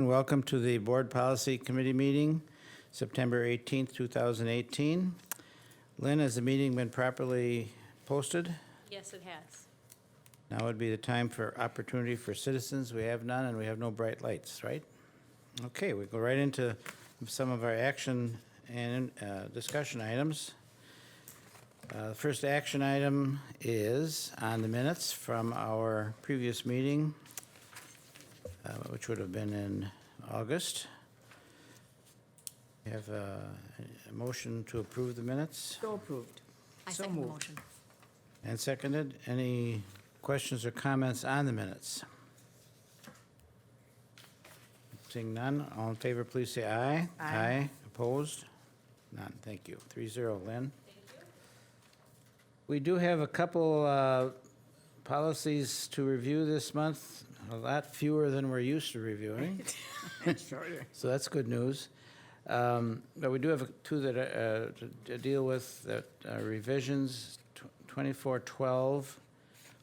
Welcome to the Board Policy Committee meeting, September 18th, 2018. Lynn, has the meeting been properly posted? Yes, it has. Now would be the time for opportunity for citizens. We have none, and we have no bright lights, right? Okay, we go right into some of our action and discussion items. The first action item is on the minutes from our previous meeting, which would have been in August. We have a motion to approve the minutes So approved. I So second the moved. motion. and seconded. Any questions or comments on the minutes? Seeing none, all in favor, please say aye. Aye. Opposed? None, thank you. 3-0, Lynn. We do have a couple policies to review this month, a lot fewer than we're used to reviewing. Shorter. So that's good news. But we do have two that to deal with, that are revisions, 2412,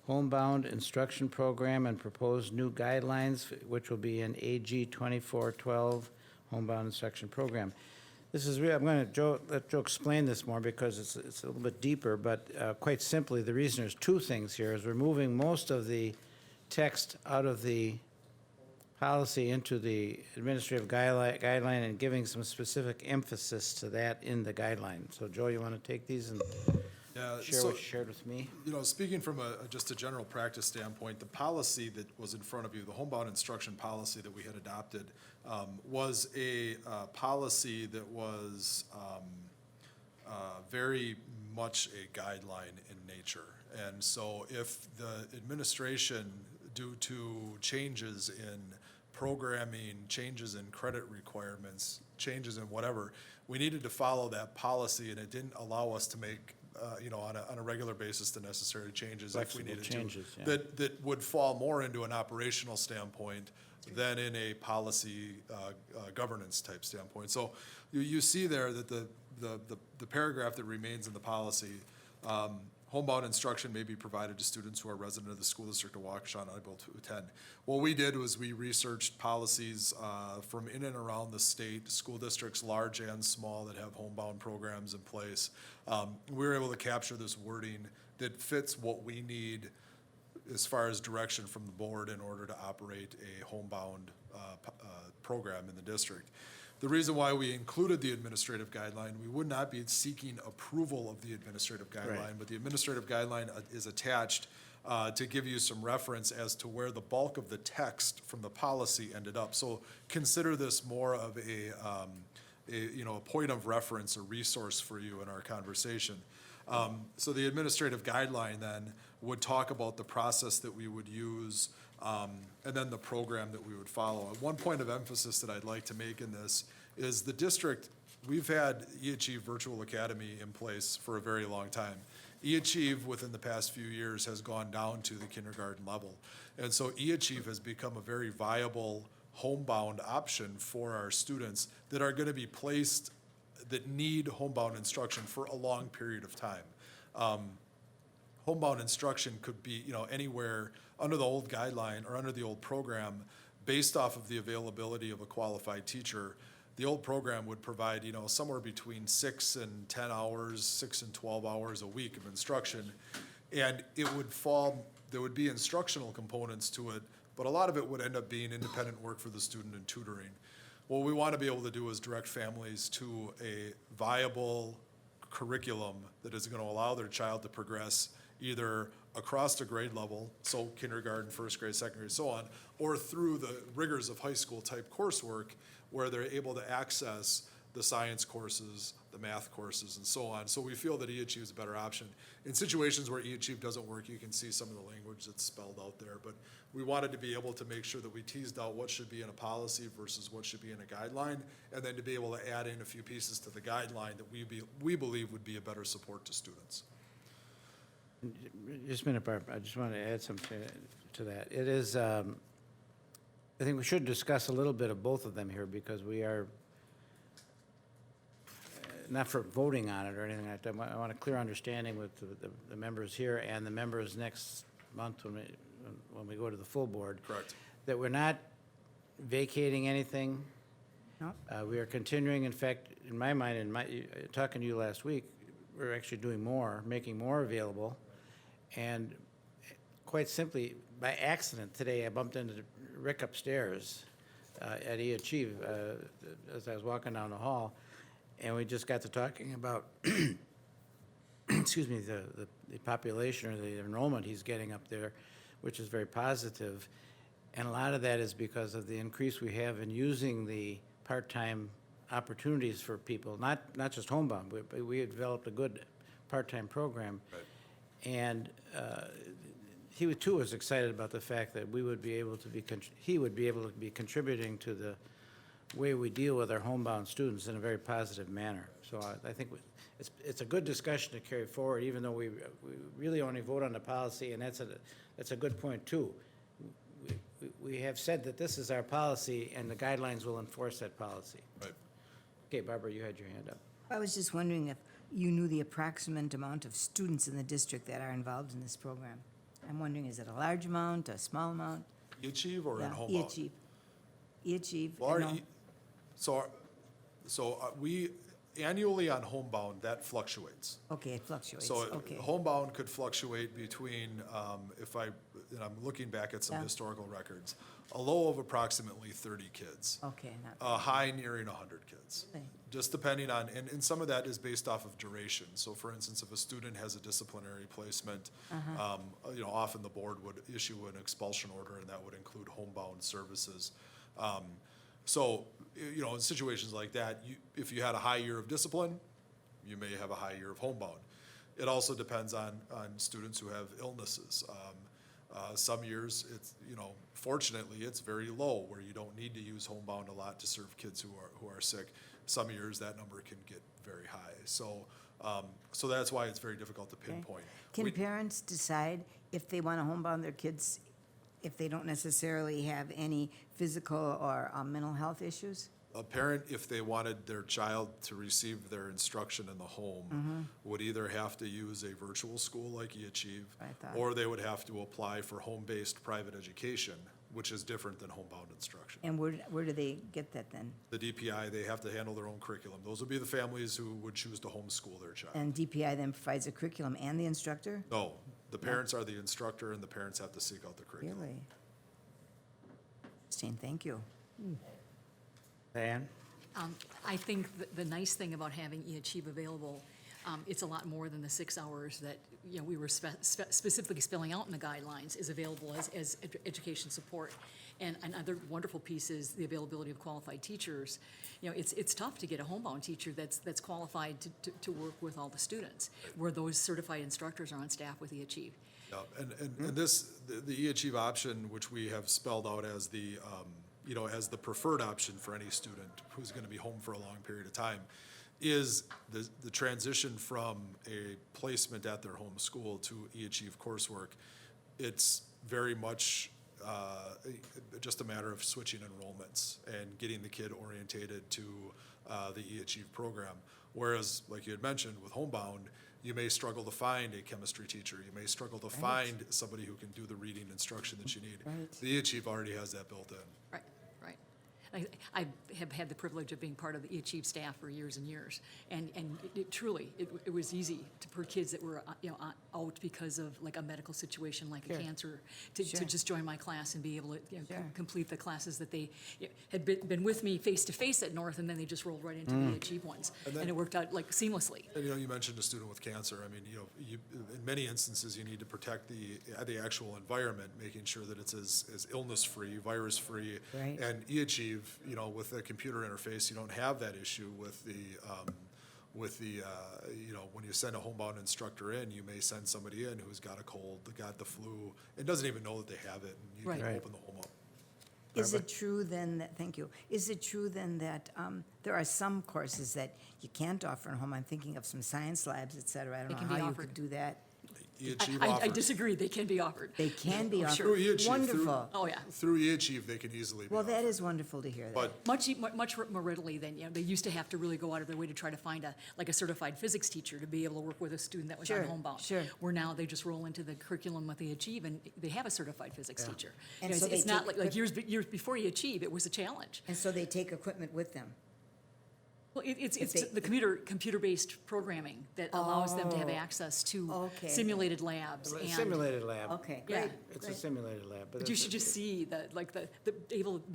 Homebound Instruction Program and proposed new guidelines, which will be in AG 2412, Homebound Instruction Program. This is real, I'm going to let Joe explain this more because it's a little bit deeper, but quite simply, the reason there's two things here is we're moving most of the text out of the policy into the administrative guideline and giving some specific emphasis to that in the guideline. So Joe, you want to take these and share what you shared with me? You know, speaking from just a general practice standpoint, the policy that was in front of you, the homebound instruction policy that we had adopted, was a policy that was very much a guideline in nature. And so if the administration, due to changes in programming, changes in credit requirements, changes in whatever, we needed to follow that policy, and it didn't allow us to make on a regular basis the necessary changes if we Flexible needed changes, to. yeah. That would fall more into an operational standpoint than in a policy governance type standpoint. So you see there that the paragraph that remains in the policy, homebound instruction may be provided to students who are resident of the school district of Waukesha and unable to attend. What we did was we researched policies from in and around the state, school districts large and small that have homebound programs in place. We were able to capture this wording that fits what we need as far as direction from the board in order to operate a homebound program in the district. The reason why we included the administrative guideline, we would not be seeking approval of the administrative guideline, Right. but the administrative guideline is attached to give you some reference as to where the bulk of the text from the policy ended up. So consider this more of a point of reference, a resource for you in our conversation. So the administrative guideline then would talk about the process that we would use, and then the program that we would follow. And one point of emphasis that I'd like to make in this is the district, we've had eAchieve Virtual Academy in place for a very long time. eAchieve within the past few years has gone down to the kindergarten level. And so eAchieve has become a very viable homebound option for our students that are going to be placed, that need homebound instruction for a long period of time. Homebound instruction could be, anywhere under the old guideline or under the old program, based off of the availability of a qualified teacher. The old program would provide, somewhere between 6 and 10 hours, 6 and 12 hours a week of instruction. And it would there would be instructional components to it, but a lot of it would end up being independent work for the student and tutoring. What we want to be able to do is direct families to a viable curriculum that is going to allow their child to progress either across the grade level, so kindergarten, first grade, second grade, so on, or through the rigors of high school type coursework where they're able to access the science courses, the math courses, and so on. So we feel that eAchieve is a better option. In situations where eAchieve doesn't work, you can see some of the language that's spelled out there, but we wanted to be able to make sure that we teased out what should be in a policy versus what should be in a guideline, and then to be able to add in a few pieces to the guideline that we believe would be a better support to students. Just a minute, Barb, I just want to add something to that. It is, I think we should discuss a little bit of both of them here because we are, not for voting on it or anything like that. I want a clear understanding with the members here and the members next month when we go to the full board. Correct. That we're not vacating anything. No? We are continuing, in fact, in my mind, talking to you last week, we're actually doing more, making more available. And quite simply, by accident today, I bumped into Rick upstairs at eAchieve as I was walking down the hall, and we just got to talking about, excuse me, the population or the enrollment he's getting up there, which is very positive. And a lot of that is because of the increase we have in using the part-time opportunities for people, not just Homebound, but we had developed a good part-time program. Right. And he too was excited about the fact that we would be able to he would be able to be contributing to the way we deal with our Homebound students in a very positive manner. So I think it's a good discussion to carry forward, even though we really only vote on the policy, and that's a good point too. We have said that this is our policy, and the guidelines will enforce that policy. Right. Okay, Barbara, you had your hand up. I was just wondering if you knew the approximate amount of students in the district that are involved in this program. I'm wondering, is it a large amount, a small amount? eAchieve or in Yeah, Homebound? eAchieve. eAchieve. Well, I our know. we, annually on Homebound, that fluctuates. Okay, it fluctuates, So okay. Homebound could fluctuate between, and I'm looking back at some Yeah. historical records, a low of approximately 30 kids, Okay, not, a high nearing 100 kids. Really? Just depending on, and some of that is based off of duration. So for instance, if a student has a disciplinary placement, often the board would issue an expulsion order, and that would include Homebound services. In situations like that, if you had a high year of discipline, you may have a high year of Homebound. It also depends on students who have illnesses. Some years, fortunately, it's very low, where you don't need to use Homebound a lot to serve kids who are sick. Some years, that number can get very high. So that's why it's very difficult to okay. pinpoint. Can We- parents decide if they want to homebound their kids if they don't necessarily have any physical or mental health issues? A parent, if they wanted their child to receive their instruction in the home, would either have to use a virtual school like eAchieve, I thought. or they would have to apply for home-based private education, which is different than homebound instruction. And where do they get that then? The DPI, they have to handle their own curriculum. Those would be the families who would choose to homeschool their child. And DPI then provides a curriculum and the instructor? No, the parents are the instructor, and the parents have to seek out the curriculum. Really? Interesting, thank you. Diane? I think the nice thing about having eAchieve available, it's a lot more than the 6 hours that, we were specifically spelling out in the guidelines is available as education support. And another wonderful piece is the availability of qualified teachers. It's tough to get a homebound teacher that's qualified to work with all the students, where those certified instructors are on staff with eAchieve. Yeah, and the eAchieve option, which we have spelled out as as the preferred option for any student who's going to be home for a long period of time, is the transition from a placement at their home school to eAchieve coursework. It's very much just a matter of switching enrollments and getting the kid orientated to the eAchieve program. Whereas, like you had mentioned, with Homebound, you may struggle to find a chemistry teacher. You may struggle to find somebody who can do the reading instruction that you need. Right. The eAchieve already has that built in. Right, right. I have had the privilege of being part of the eAchieve staff for years and years, and it truly, it was easy for kids that were, out because of like a medical situation, like a Sure. cancer, to Sure. just join my class and be able to, Sure. complete the classes that they had been with me face-to-face at North, and then they just rolled right into the eAchieve ones. And it worked out like seamlessly. And you mentioned a student with cancer. I mean, in many instances, you need to protect the actual environment, making sure that it's as illness-free, virus-free. Right. And eAchieve, with the computer interface, you don't have that issue with the when you send a homebound instructor in, you may send somebody in who's got a cold, got the flu, and doesn't even know that they have it, and you Right. can Right. open the home up. Is it true then that, thank you, is it true then that there are some courses that you can't offer at home? I'm thinking of some science labs, et cetera. I They don't can know be how you offered. could do that. eAchieve I offers. disagree, they can be offered. They can be Oh, offered. sure. Through eAchieve, Wonderful. Oh, yeah. Through eAchieve, they can easily be Well, that offered. is wonderful to hear that. But Much more readily than, they used to have to really go out of their way to try to find a certified physics teacher to be able to work with a student that was on Sure, Homebound. sure. Where now they just roll into the curriculum with eAchieve, and they have a certified physics teacher. And It's so they it's not take like years before eAchieve, it was a challenge. And so they take equipment with them. Well, it's If they- the computer-based programming that allows them to have access to Okay. simulated labs and. Simulated lab. Okay, Yeah. great. It's a great. simulated lab. But you should just see the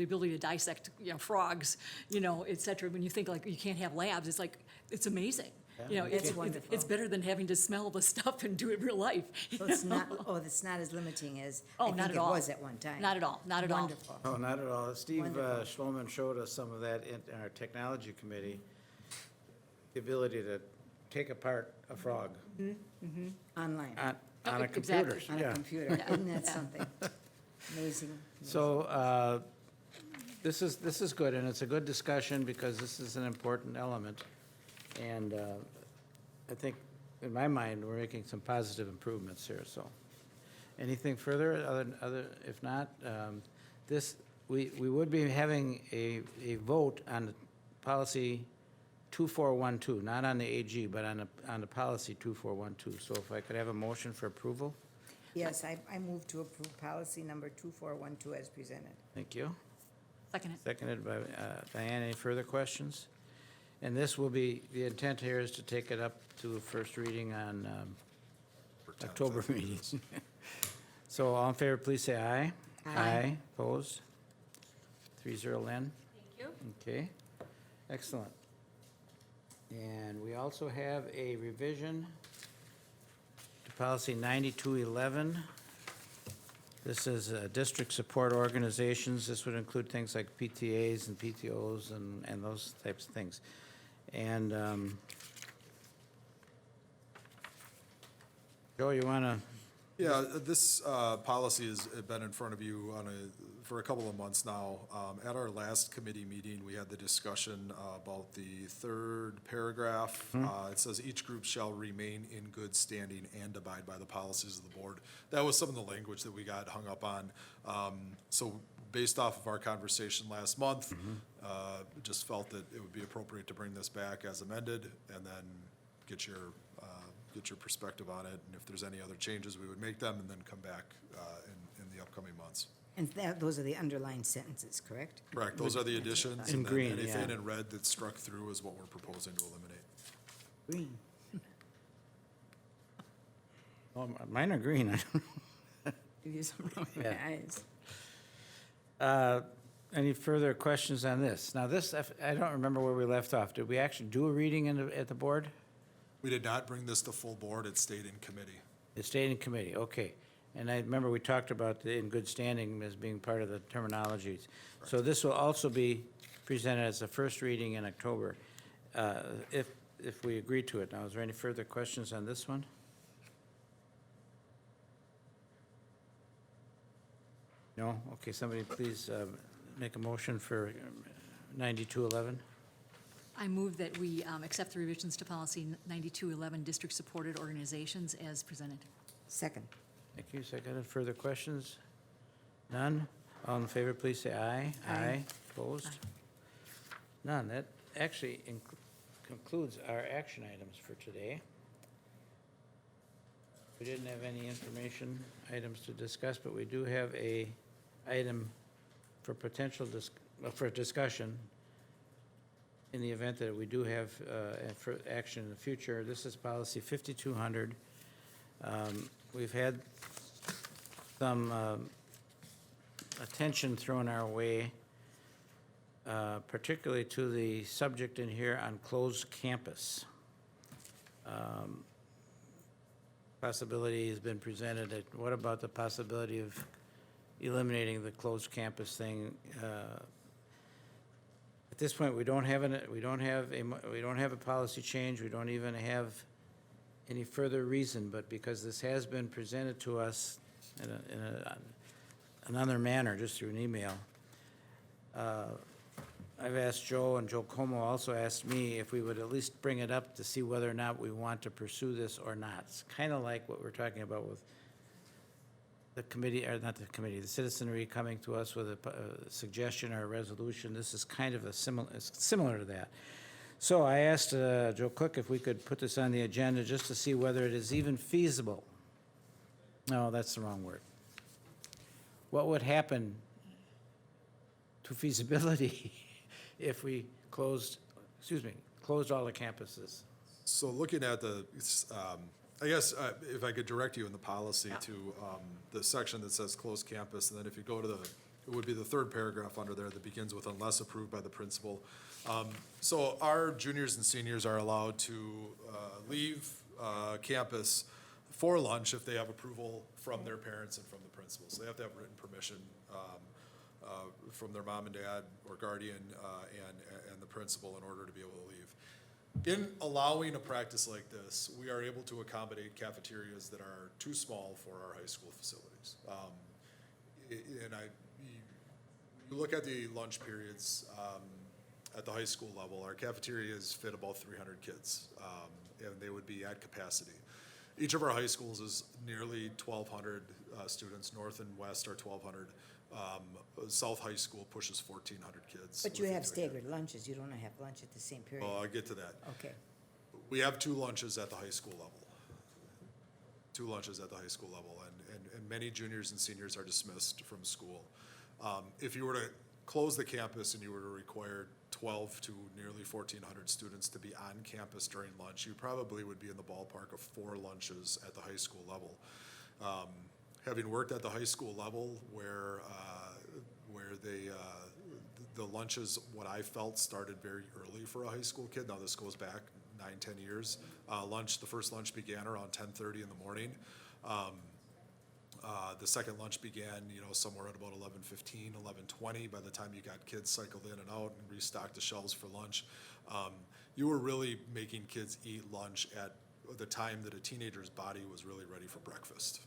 ability to dissect, frogs, et cetera. When you think like you can't have labs, it's like, it's amazing. It's wonderful. It's better than having to smell the stuff and do it real life. So it's not, it's not as limiting as Oh, I not think at it all. was at one time. Not at all, not at all. Wonderful. Oh, not at all. Steve Wonderful. Schloman showed us some of that in our technology committee, the ability to take apart a frog Online, on a Exactly. computer. on a Yeah. computer. Isn't that something? Amazing. So this is good, and it's a good discussion because this is an important element. And I think, in my mind, we're making some positive improvements here, so. Anything further, if not, we would be having a vote on the policy 2412, not on the AG, but on the policy 2412. So if I could have a motion for approval? Yes, I move to approve policy number 2412 as presented. Thank you. Second it. Seconded by Diane. Any further questions? And this will be, the intent here is to take it up to first reading on for 10th, October meetings. So all in favor, please say aye. Aye. Opposed? 3-0, Lynn. Thank you. Okay, excellent. And we also have a revision to policy 9211. This is district support organizations. This would include things like PTAs and PTOs and those types of things. And Joe, you want to? Yeah, this policy has been in front of you for a couple of months now. At our last committee meeting, we had the discussion about the third paragraph. It says, "Each group shall remain in good standing and abide by the policies of the board." That was some of the language that we got hung up on. So based off of our conversation last month, just felt that it would be appropriate to bring this back as amended and then get your perspective on it. And if there's any other changes, we would make them and then come back in the upcoming months. And those are the underlined sentences, correct? Correct, those are the additions. In and then green, anything yeah. in red that's struck through is what we're proposing to eliminate. Green. Oh, mine are green. Give you some room in your Yeah. eyes. Any further questions on this? Now, this, I don't remember where we left off. Did we actually do a reading at the board? We did not bring this to full board, it stayed in committee. It stayed in committee, okay. And I remember we talked about the in good standing as being part of the terminologies. So this will also be presented as a first reading in October, if we agree to it. Now, is there any further questions on this one? No? Okay, somebody please make a motion for 9211. I move that we accept the revisions to policy 9211, district-supported organizations as presented. Second. Thank you. Seconded. Further questions? None? All in favor, please say aye. Aye. Opposed? None. That actually concludes our action items for today. We didn't have any information items to discuss, but we do have a item for potential for discussion in the event that we do have for action in the future. This is policy 5200. We've had some attention thrown our way, particularly to the subject in here on closed campus. Possibility has been presented that, what about the possibility of eliminating the closed campus thing? At this point, we don't have a policy change. We don't even have any further reason, but because this has been presented to us in another manner, just through an email, I I've asked Joe, and Joe Como also asked me if we would at least bring it up to see whether or not we want to pursue this or not. It's kind of like what we're talking about with the committee, or not the committee, the citizenry coming to us with a suggestion or a resolution. This is kind of it's similar to that. So I asked Joe Cook if we could put this on the agenda just to see whether it is even feasible. No, that's the wrong word. What would happen to feasibility if we closed all the campuses? So looking at the, I guess if I could direct you in the policy to the section that says closed campus, and then if you go to it would be the third paragraph under there that begins with unless approved by the principal. So our juniors and seniors are allowed to leave campus for lunch if they have approval from their parents and from the principal. So they have to have written permission from their mom and dad or guardian and the principal in order to be able to leave. In allowing a practice like this, we are able to accommodate cafeterias that are too small for our high school facilities. And you look at the lunch periods at the high school level, our cafeterias fit about 300 kids, and they would be at capacity. Each of our high schools is nearly 1,200 students. North and West are 1,200. South High School pushes 1,400 kids. But you within have 300. staggered lunches, you don't have lunch at the same period. Well, I'll get to that. Okay, We have 2 lunches at the high school level. 2 lunches at the high school level, and many juniors and seniors are dismissed from school. If you were to close the campus and you were to require 12 to nearly 1,400 students to be on campus during lunch, you probably would be in the ballpark of 4 lunches at the high school level. Having worked at the high school level where the lunches, what I felt, started very early for a high school kid. Now this goes back 9-10 years. The first lunch began around 10:30 in the morning. The second lunch began, somewhere at about 11:15, 11:20. By the time you got kids cycled in and out and restocked the shelves for lunch, you were really making kids eat lunch at the time that a teenager's body was really ready for breakfast.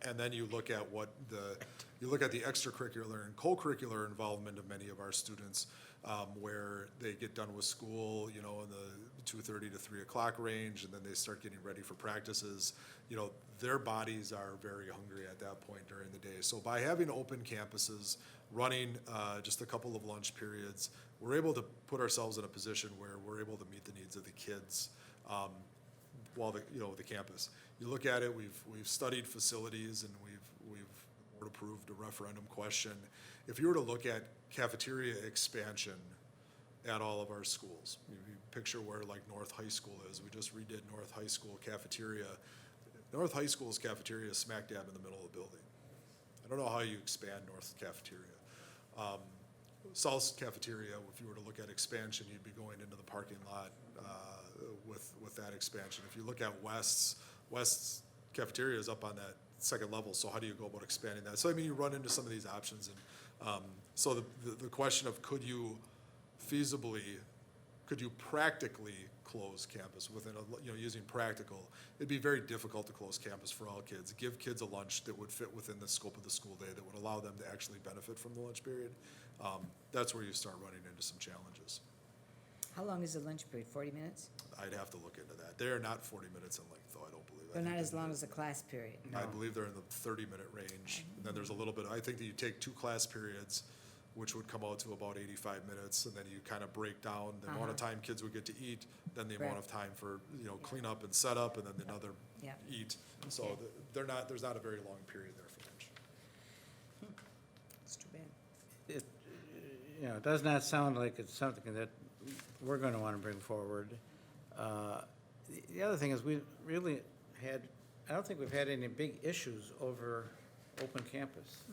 And then you look at the extracurricular and co-curricular involvement of many of our students, where they get done with school, in the 2:30 to 3 o'clock range, and then they start getting ready for practices. Their bodies are very hungry at that point during the day. So by having open campuses, running just a couple of lunch periods, we're able to put ourselves in a position where we're able to meet the needs of the kids while the campus. You look at it, we've studied facilities, and we've board approved a referendum question. If you were to look at cafeteria expansion at all of our schools, you picture where like North High School is. We just redid North High School cafeteria. North High School's cafeteria is smack dab in the middle of the building. I don't know how you expand North cafeteria. South cafeteria, if you were to look at expansion, you'd be going into the parking lot with that expansion. If you look at West's cafeteria is up on that second level, so how do you go about expanding that? So you run into some of these options, and so the question of could you practically close campus within using practical, it'd be very difficult to close campus for all kids. Give kids a lunch that would fit within the scope of the school day that would allow them to actually benefit from the lunch period. That's where you start running into some challenges. how long is the lunch period, 40 minutes? I'd have to look into that. They are not 40 minutes in length, though, I don't believe. They're not as long as the class period? I believe they're in the 30-minute range. And then there's a little bit, I think that you take 2 class periods, which would come out to about 85 minutes, and then you kind of break down the amount of time kids would get to eat, then the amount Right. of time for, cleanup and setup, and then another Yeah. eat. So Okay. there's not a very long period there for lunch. It's too bad. It does not sound like it's something that we're going to want to bring forward. The other thing is, we really I don't think we've had any big issues over open campus.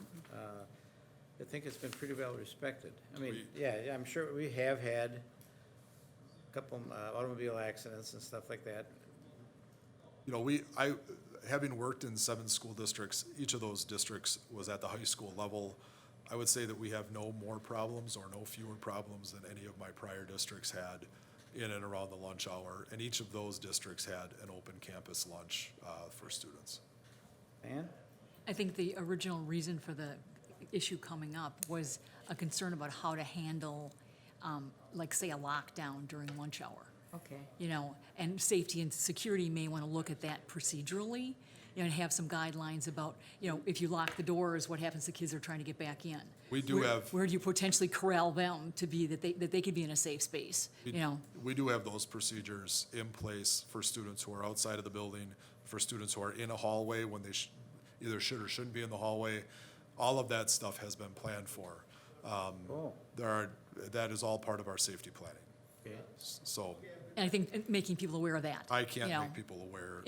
I think it's been pretty well respected. I'm sure we have had a couple automobile accidents and stuff like that. Having worked in 7 school districts, each of those districts was at the high school level. I would say that we have no more problems or no fewer problems than any of my prior districts had in and around the lunch hour, and each of those districts had an open campus lunch for students. Dan? I think the original reason for the issue coming up was a concern about how to handle like, say, a lockdown during lunch hour. Okay. You know, and safety and security may want to look at that procedurally, you know, and have some guidelines about, you know, if you lock the doors, what happens to kids who are trying to get back in? We do Where- have- Where do you potentially corral them to be, that they could be in a safe space, you know? We do have those procedures in place for students who are outside of the building, for students who are in a hallway when they either should or shouldn't be in the hallway. All of that stuff has been planned for. That is all part of our safety planning. Okay. So And I think making people aware of that. I can't you know. make people aware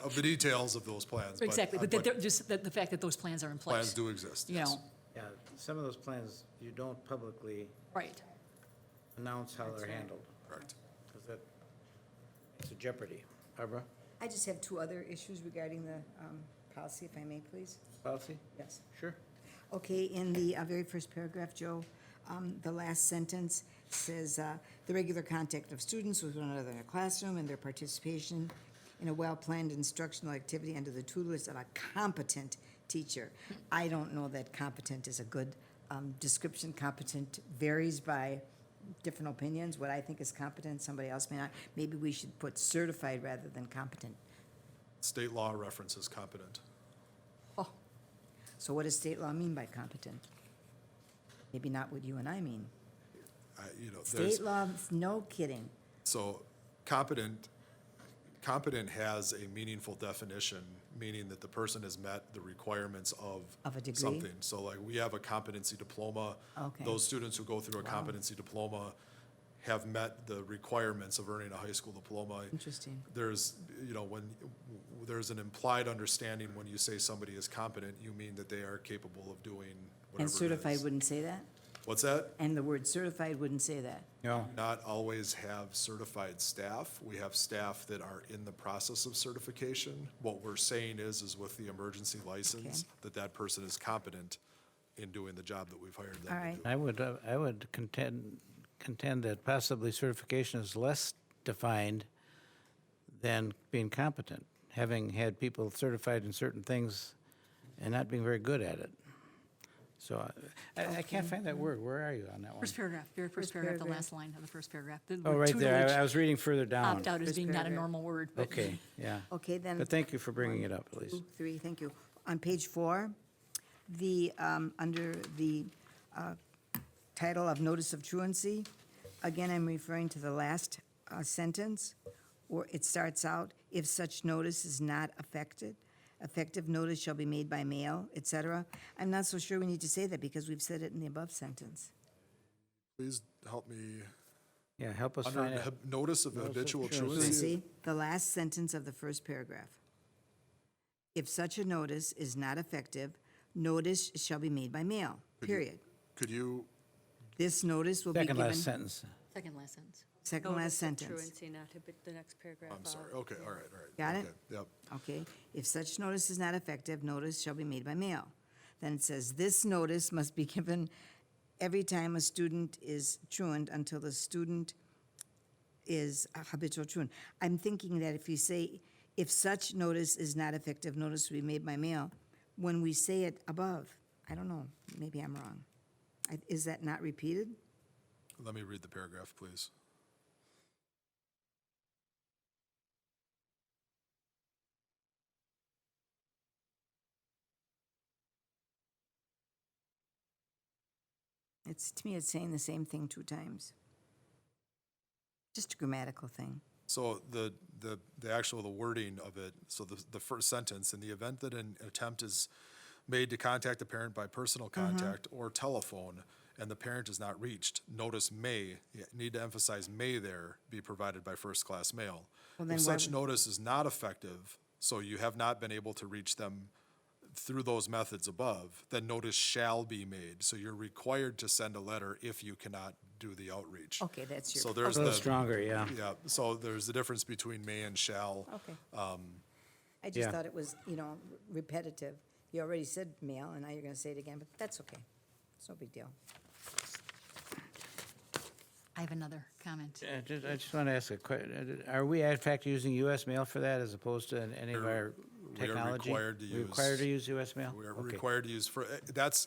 of the details of those plans. Exactly, but that they're just, the fact that those plans are in place. plans do exist, You yes. know, Yeah, some of those plans, you don't publicly right. announce how they're handled, Correct. because that, it's a jeopardy. Barbara, I just have two other issues regarding the policy, if I may, please. policy? Yes. Sure. Okay, in the very first paragraph, Joe, the last sentence says, "The regular contact of students with one another in a classroom and their participation in a well-planned instructional activity under the tutelage of a competent teacher." I don't know that competent is a good description. Competent varies by different opinions. What I think is competent, somebody else may not. Maybe we should put certified rather than competent. State law references competent. Oh, so what does state law mean by competent? Maybe not what you and I mean. There's, State law, no kidding. so competent has a meaningful definition, meaning that the person has met the requirements Of a degree? something. So like, we have a competency diploma. Okay. Those students who go through a competency diploma have met the requirements of earning a high school diploma. Interesting. There's, when there's an implied understanding when you say somebody is competent, you mean that they are capable of doing whatever And it certified is. wouldn't say that? What's that? And the word certified wouldn't say that? No, Not always have certified staff. We have staff that are in the process of certification. What we're saying is with the emergency license, that person is competent in doing the job that we've hired them All to right. do. I would contend that possibly certification is less defined than being competent, having had people certified in certain things and not being very good at it. So I can't find that word. Where are you on that one? First paragraph, very first First paragraph, the paragraph. last line of the first paragraph. The Oh, word right there. tutelage I was reading further down. Opt out as First being not a paragraph. normal word, but. Okay, yeah. Okay, then. But thank you for bringing it up, at least. 2, 3, thank you. On page 4, under the title of Notice of Truancy, again, I'm referring to the last sentence, where it starts out, "If such notice is not effective notice shall be made by mail," et cetera. I'm not so sure we need to say that because we've said it in the above sentence. Please help me. Yeah, help us Under find it. notice of Notice of habitual truancy. truancy. Truancy, the last sentence of the first paragraph. "If such a notice is not effective, notice shall be made by mail," period. Could you, This notice will be Second given. last sentence. Second last sentence. Second last Notice of sentence. truancy, not the next paragraph. I'm sorry, okay, all right. Got it? Okay, yep. Okay, if such notice is not effective, notice shall be made by mail. Then it says, "This notice must be given every time a student is truant until the student is a habitual truant." I'm thinking that if you say, "If such notice is not effective, notice will be made by mail," when we say it above, I don't know, maybe I'm wrong. Is that not repeated? Let me read the paragraph, please. To me, it's saying the same thing 2 times. Just a grammatical thing. So the actual, the wording of it, so the first sentence, "In the event that an attempt is made to contact a parent by personal contact or telephone, and the parent is not reached, notice may," you need to emphasize may there, "be provided by first-class mail." Well, then If why such would- notice is not effective, so you have not been able to reach them through those methods above, then notice shall be made. So you're required to send a letter if you cannot do the outreach. Okay, that's your. So there's A little the, stronger, yeah. yeah, so there's the difference between may and shall. Okay. I just yeah. thought it was, repetitive. You already said mail, and now you're gonna say it again, but that's okay. It's no big deal. I have another comment. I just want to ask a question. Are we in fact using US mail for that as opposed to any of our We are technology? required to We're required to use- use US mail? We are Okay. required to use, that's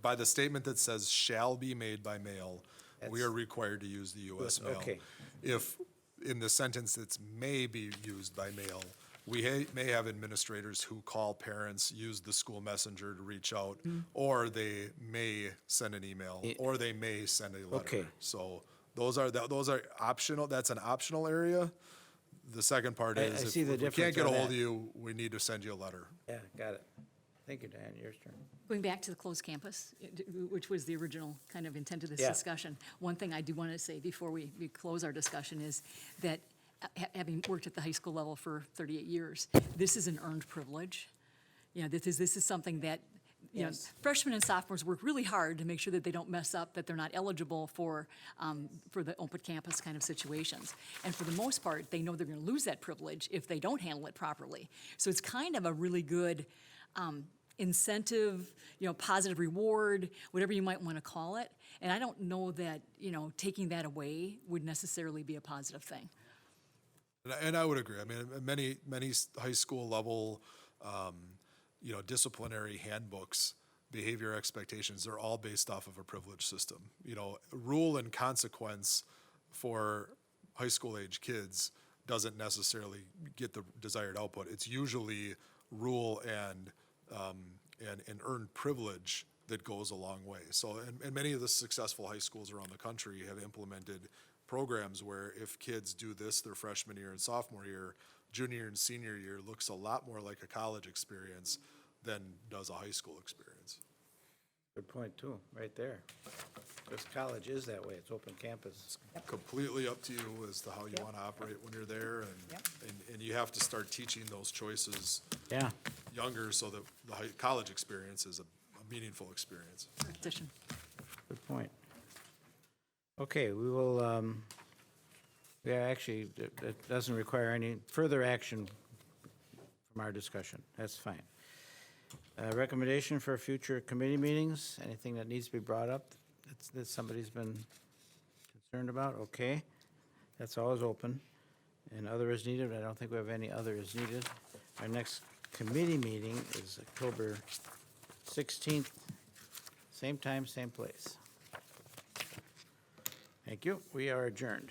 by the statement that says shall be made by mail, We are required to use the US mail. Okay. If, in the sentence, it's may be used by mail, we may have administrators who call parents, use the school messenger to reach out, or they may send an email, or they may send a letter. Okay. So those are optional, that's an optional area. The second part I is, see the if we difference can't get a on hold that. of you, we need to send you a letter. Yeah, got it. Thank you, Diane, your turn. Going back to the closed campus, which was the original kind of intent of this Yeah. discussion, one thing I do want to say before we close our discussion is that having worked at the high school level for 38 years, this is an earned privilege. You know, this is something that, you know, Yes. freshmen and sophomores work really hard to make sure that they don't mess up, that they're not eligible for the open campus kind of situations. And for the most part, they know they're going to lose that privilege if they don't handle it properly. So it's kind of a really good incentive, you know, positive reward, whatever you might want to call it. And I don't know that, you know, taking that away would necessarily be a positive thing. And I would agree. I mean, many high school level, you know, disciplinary handbooks, behavior expectations, they're all based off of a privilege system. You know, rule and consequence for high school age kids doesn't necessarily get the desired output. It's usually rule and earned privilege that goes a long way. So, and many of the successful high schools around the country have implemented programs where if kids do this their freshman year and sophomore year, junior and senior year looks a lot more like a college experience than does a high school experience. Good point, too, right there. Because college is that way, it's open campus. Completely up to you as to how you want to operate when you're there, and you have to start teaching those choices Yeah, younger so that the college experience is a meaningful experience. Petition. good point. Okay, we will, actually, it doesn't require any further action from our discussion. That's fine. Recommendation for future committee meetings, anything that needs to be brought up that somebody's been concerned about? Okay, that's always open. And other is needed, I don't think we have any other is needed. Our next committee meeting is October 16th, same time, same place. Thank you, we are adjourned.